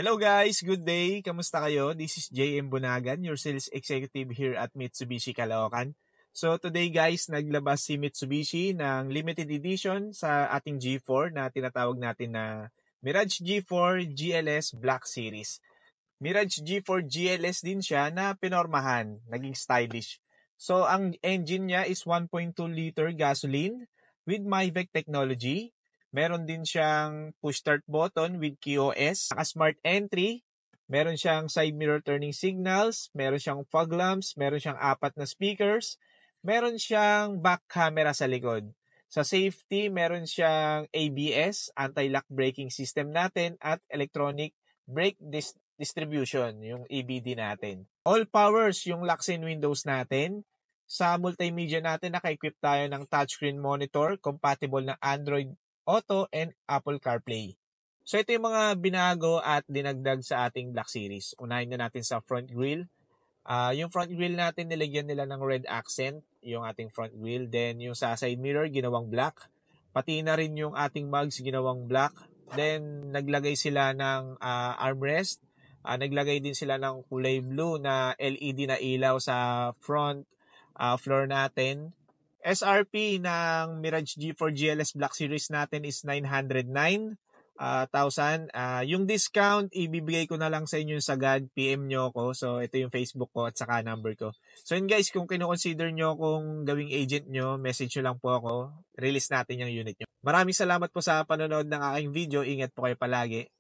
Hello guys, good day. Kamusta kayo? This is JM Bunagan, your sales executive here at Mitsubishi Caloocan. So today guys, naglabas si Mitsubishi ng limited edition sa ating G4 na tinatawag natin na Mirage G4 GLS Black Series. Mirage G4 GLS din siya na pinormahan, naging stylish. So ang engine niya is 1.2 liter gasoline with MyVec technology. Meron din siyang push start button with QoS, smart entry, meron siyang side mirror turning signals, meron siyang fog lamps, meron siyang 4 na speakers, meron siyang back camera sa likod. Sa safety, meron siyang ABS, anti-lock braking system natin, at electronic brake distribution, yung EBD natin. All powers yung locks and windows natin. Sa multimedia natin, naka-equip tayo ng touchscreen monitor, compatible ng Android Auto and Apple CarPlay. So ito yung mga binago at dinagdag sa ating Black Series. Unahin na natin sa front grille. Yung front grille natin, nilagyan nila ng red accent, yung ating front grille. Then yung sa side mirror, ginawang black. Pati na rin yung ating mugs, ginawang black. Then naglagay sila ng armrest. Naglagay din sila ng kulay blue na LED na ilaw sa front floor natin. SRP ng Mirage G4 GLS Black Series natin is 909,000. Yung discount, ibibigay ko na lang sa inyo sagad. PM nyo ako. So, ito yung Facebook ko at saka number ko. So, yun guys, kung kino-consider nyo kung gawing agent nyo, message nyo lang po ako. Release natin yung unit nyo. Maraming salamat po sa panonood ng aking video. Ingat po kayo palagi.